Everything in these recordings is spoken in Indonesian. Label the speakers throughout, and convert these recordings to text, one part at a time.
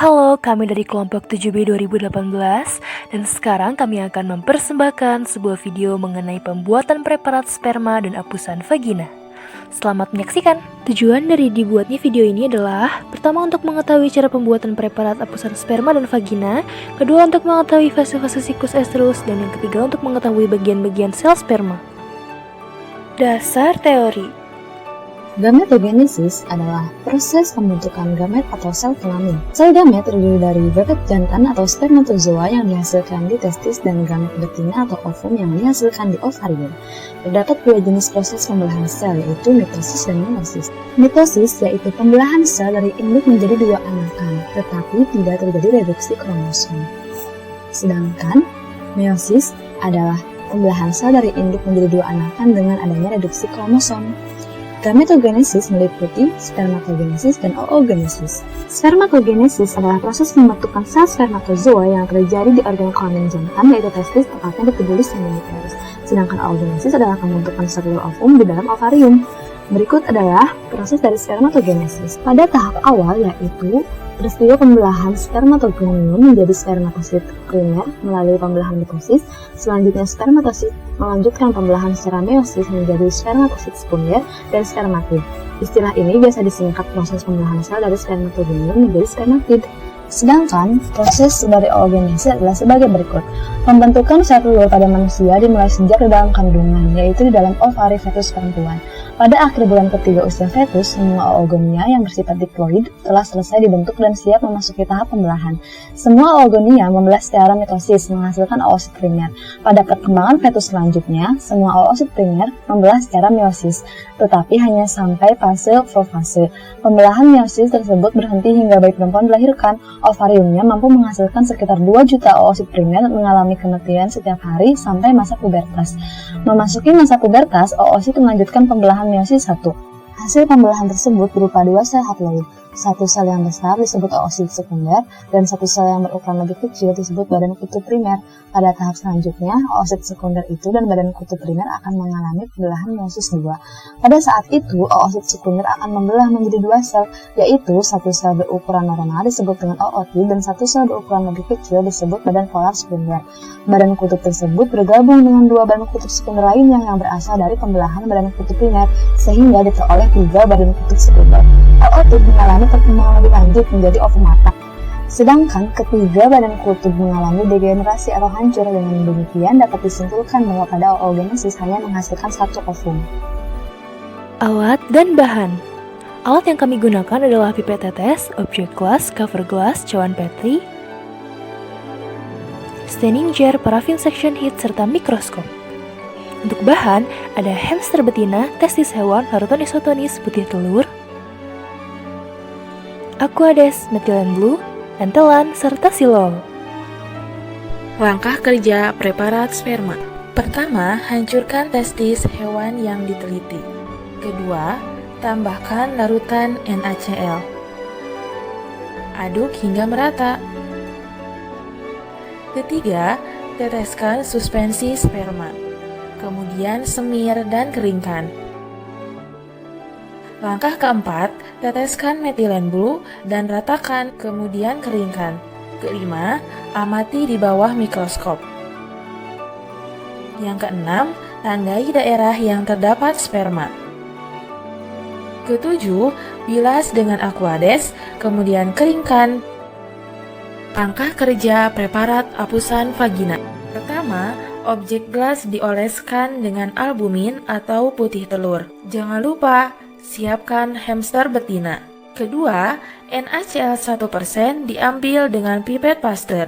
Speaker 1: Halo, kami dari kelompok 7B 2018 dan sekarang kami akan mempersembahkan sebuah video mengenai pembuatan preparat sperma dan apusan vagina. Selamat menyaksikan. Tujuan dari dibuatnya video ini adalah pertama untuk mengetahui cara pembuatan preparat apusan sperma dan vagina, kedua untuk mengetahui fase-fase siklus estrus, dan yang ketiga untuk mengetahui bagian-bagian sel sperma. Dasar teori.
Speaker 2: Gametogenesis adalah proses pembentukan gamet atau sel kelamin. Sel gamet terdiri dari bebek jantan atau spermatozoa yang dihasilkan di testis dan gamet betina atau ovum yang dihasilkan di ovarium. Terdapat dua jenis proses pembelahan sel, yaitu mitosis dan meiosis. Mitosis yaitu pembelahan sel dari induk menjadi dua anakan, tetapi tidak terjadi reduksi kromosom. Sedangkan meiosis adalah pembelahan sel dari induk menjadi dua anakan dengan adanya reduksi kromosom. Gametogenesis meliputi spermatogenesis dan oogenesis. Spermatogenesis adalah proses pembentukan sel spermatozoa yang terjadi di organ kelamin jantan, yaitu testis, tepatnya di tubulus seminiferus. Sedangkan oogenesis adalah pembentukan sel ovum di dalam ovarium. Berikut adalah proses dari spermatogenesis. Pada tahap awal, yaitu peristiwa pembelahan spermatoganium menjadi spermatosit primer melalui pembelahan mitosis. Selanjutnya spermatosit melanjutkan pembelahan secara meiosis menjadi spermatosit sekunder dan spermatid. Istilah ini biasa disingkat proses pembelahan sel dari spermatoganium menjadi spermatid. Sedangkan proses dari oogenesis adalah sebagai berikut. Pembentukan sel telur pada manusia dimulai sejak di dalam kandungan, yaitu di dalam ovari fetus perempuan. Pada akhir bulan ketiga usia fetus, semua oogonia yang bersifat diploid telah selesai dibentuk dan siap memasuki tahap pembelahan. Semua oogonia membelah secara mitosis menghasilkan oosit primer. Pada perkembangan fetus selanjutnya, semua oosit primer membelah secara meiosis, tetapi hanya sampai fase profase. Pembelahan meiosis tersebut berhenti hingga bayi perempuan dilahirkan. Ovariumnya mampu menghasilkan sekitar 2 juta oosit primer mengalami kematian setiap hari sampai masa pubertas. Memasuki masa pubertas, oosit melanjutkan pembelahan meiosis 1. Hasil pembelahan tersebut berupa 2 sel haploid. Satu sel yang besar disebut oosit sekunder, dan satu sel yang berukuran lebih kecil disebut badan kutub primer. Pada tahap selanjutnya, oosit sekunder itu dan badan kutub primer akan mengalami pembelahan meiosis 2. Pada saat itu, oosit sekunder akan membelah menjadi 2 sel, yaitu satu sel berukuran normal disebut dengan ootid dan satu sel berukuran lebih kecil disebut badan polar sekunder. Badan kutub tersebut bergabung dengan 2 badan kutub sekunder lainnya yang berasal dari pembelahan badan kutub primer, sehingga diperoleh 3 badan kutub sekunder. Ootid mengalami perkembangan lebih lanjut menjadi ovumata. Sedangkan ketiga badan kutub mengalami degenerasi atau hancur. Dengan demikian dapat disimpulkan bahwa pada oogenesis hanya menghasilkan satu ovum.
Speaker 1: Alat dan bahan. Alat yang kami gunakan adalah pipet tetes, objek glass, cover glass, cawan petri, staining jar, paraffin section heat, serta mikroskop. Untuk bahan, ada hamster betina, testis hewan, larutan isotonis, putih telur, aquades, methylene blue, entelan, serta silol.
Speaker 3: Langkah kerja preparat sperma. Pertama, hancurkan testis hewan yang diteliti. Kedua, tambahkan larutan NaCl. Aduk hingga merata. Ketiga, teteskan suspensi sperma. Kemudian semir dan keringkan. Langkah keempat, teteskan methylene blue dan ratakan, kemudian keringkan. Kelima, amati di bawah mikroskop. Yang keenam, tandai daerah yang terdapat sperma. Ketujuh, bilas dengan aquades, kemudian keringkan. Langkah kerja preparat apusan vagina. Pertama, objek gelas dioleskan dengan albumin atau putih telur. Jangan lupa siapkan hamster betina. Kedua, NaCl 1% diambil dengan pipet Pasteur.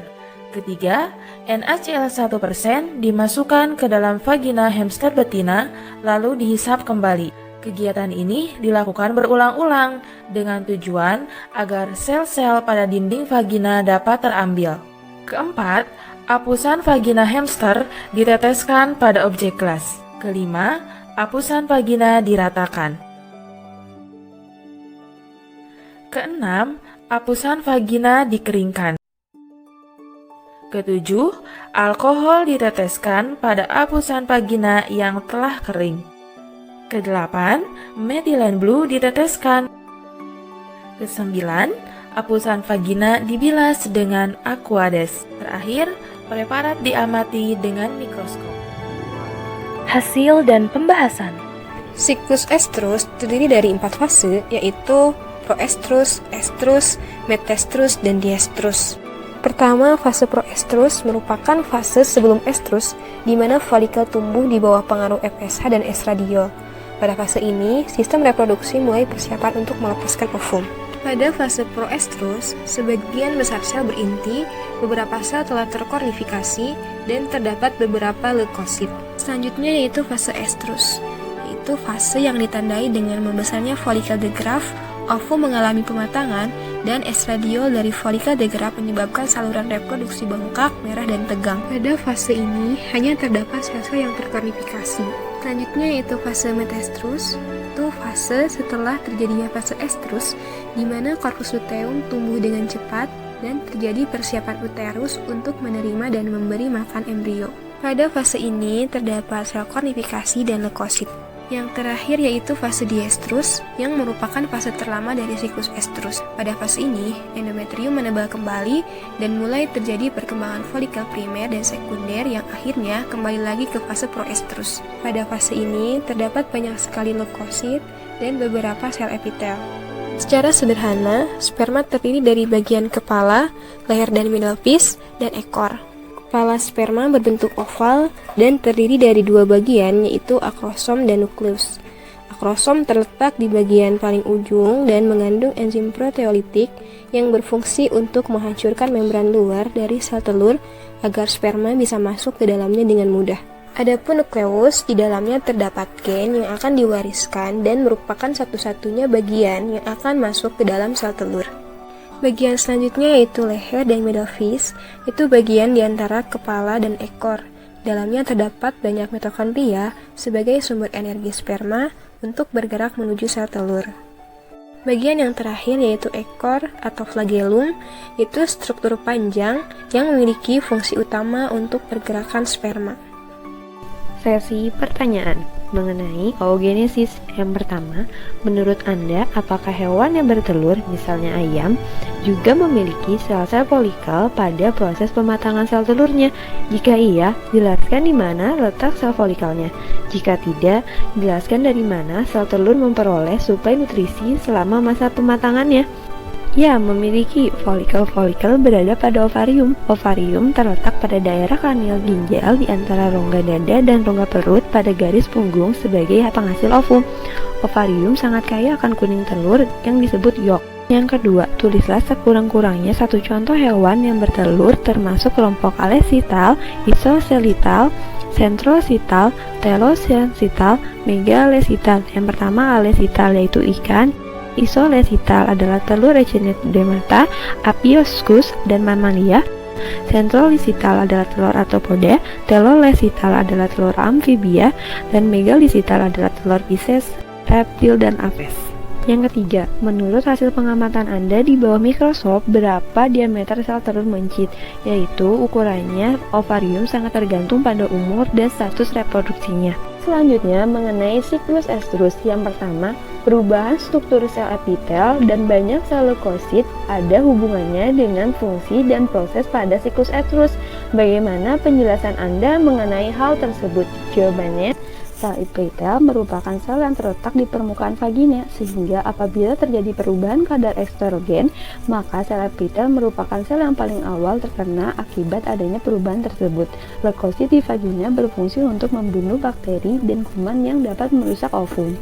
Speaker 3: Ketiga, NaCl 1% dimasukkan ke dalam vagina hamster betina lalu dihisap kembali. Kegiatan ini dilakukan berulang-ulang dengan tujuan agar sel-sel pada dinding vagina dapat terambil. Keempat, apusan vagina hamster diteteskan pada objek gelas. Kelima, apusan vagina diratakan. Keenam, apusan vagina dikeringkan. Ketujuh, alkohol diteteskan pada apusan vagina yang telah kering. Kedelapan, methylene blue diteteskan. Kesembilan, apusan vagina dibilas dengan Aquades. Terakhir, preparat diamati dengan mikroskop.
Speaker 1: Hasil dan pembahasan.
Speaker 4: Siklus estrus terdiri dari 4 fase, yaitu proestrus, estrus, metaestrus, dan diestrus. Pertama, fase proestrus merupakan fase sebelum estrus, di mana folikel tumbuh di bawah pengaruh FSH dan estradiol. Pada fase ini, sistem reproduksi mulai persiapan untuk melepaskan ovum. Pada fase proestrus, sebagian besar sel berinti, beberapa sel telah terkornifikasi, dan terdapat beberapa leukosit. Selanjutnya yaitu fase estrus, yaitu fase yang ditandai dengan membesarnya folikel de Graaff, ovum mengalami pematangan, dan estradiol dari folikel de Graaff menyebabkan saluran reproduksi bengkak, merah, dan tegang. Pada fase ini, hanya terdapat sel-sel yang terkornifikasi. Selanjutnya yaitu fase metaestrus, itu fase setelah terjadinya fase estrus, di mana korpus luteum tumbuh dengan cepat dan terjadi persiapan uterus untuk menerima dan memberi makan embrio. Pada fase ini terdapat sel kornifikasi dan leukosit. Yang terakhir yaitu fase diestrus, yang merupakan fase terlama dari siklus estrus. Pada fase ini, endometrium menebal kembali dan mulai terjadi perkembangan folikel primer dan sekunder yang akhirnya kembali lagi ke fase proestrus. Pada fase ini, terdapat banyak sekali leukosit dan beberapa sel epitel. Secara sederhana, sperma terdiri dari bagian kepala, leher dan middle piece, dan ekor. Kepala sperma berbentuk oval dan terdiri dari 2 bagian, yaitu akrosom dan nukleus. Akrosom terletak di bagian paling ujung dan mengandung enzim proteolitik yang berfungsi untuk menghancurkan membran luar dari sel telur agar sperma bisa masuk ke dalamnya dengan mudah. Adapun nukleus, di dalamnya terdapat gen yang akan diwariskan dan merupakan satu-satunya bagian yang akan masuk ke dalam sel telur. Bagian selanjutnya yaitu leher dan middle piece, itu bagian di antara kepala dan ekor. Dalamnya terdapat banyak mitokondria sebagai sumber energi sperma untuk bergerak menuju sel telur. Bagian yang terakhir yaitu ekor atau flagellum, itu struktur panjang yang memiliki fungsi utama untuk pergerakan sperma.
Speaker 5: Sesi pertanyaan mengenai oogenesis. Yang pertama, menurut Anda, apakah hewan yang bertelur, misalnya ayam, juga memiliki sel-sel folikel pada proses pematangan sel telurnya? Jika iya, jelaskan di mana letak sel folikelnya. Jika tidak, jelaskan dari mana sel telur memperoleh suplai nutrisi selama masa pematangannya. Ya, memiliki folikel-folikel berada pada ovarium. Ovarium terletak pada daerah kranial ginjal di antara rongga dada dan rongga perut pada garis punggung sebagai penghasil ovum. Ovarium sangat kaya akan kuning telur yang disebut yolk. Yang kedua, tulislah sekurang-kurangnya 1 contoh hewan yang bertelur termasuk kelompok alesital, isoselital, centrosital, telosesital, megalesital. Yang pertama alesital yaitu ikan. Isolesital adalah telur Echinidemata, Apioscus, dan Mammalia. Centrolisital adalah telur arthropoda, telolesital adalah telur amfibia, dan megalisital adalah telur Pisces, reptil, dan aves. Yang ketiga, menurut hasil pengamatan Anda di bawah mikroskop, berapa diameter sel telur mencit? Yaitu ukurannya ovarium sangat tergantung pada umur dan status reproduksinya. Selanjutnya, mengenai siklus estrus. Yang pertama, perubahan struktur sel epitel dan banyak sel leukosit ada hubungannya dengan fungsi dan proses pada siklus estrus. Bagaimana penjelasan Anda mengenai hal tersebut? Jawabannya, sel epitel merupakan sel yang terletak di permukaan vagina, sehingga apabila terjadi perubahan kadar estrogen, maka sel epitel merupakan sel yang paling awal terkena akibat adanya perubahan tersebut. Leukosit di vagina berfungsi untuk membunuh bakteri dan kuman yang dapat merusak ovum.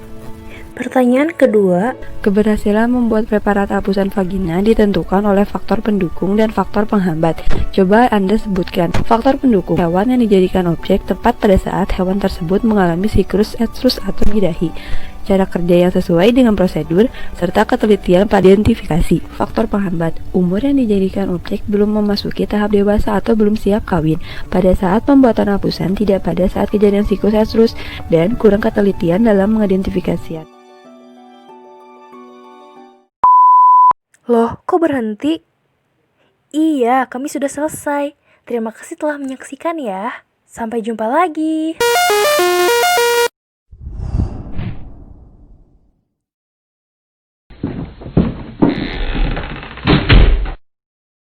Speaker 1: Pertanyaan kedua,
Speaker 5: keberhasilan membuat preparat hapusan vagina ditentukan oleh faktor pendukung dan faktor penghambat. Coba Anda sebutkan. Faktor pendukung, hewan yang dijadikan objek tepat pada saat hewan tersebut mengalami siklus estrus atau birahi. Cara kerja yang sesuai dengan prosedur, serta ketelitian pada identifikasi. Faktor penghambat, umur yang dijadikan objek belum memasuki tahap dewasa atau belum siap kawin. Pada saat pembuatan hapusan, tidak pada saat kejadian siklus estrus, dan kurang ketelitian dalam mengidentifikasikan.
Speaker 1: Loh, kok berhenti? Iya, kami sudah selesai. Terima kasih telah menyaksikan ya. Sampai jumpa lagi.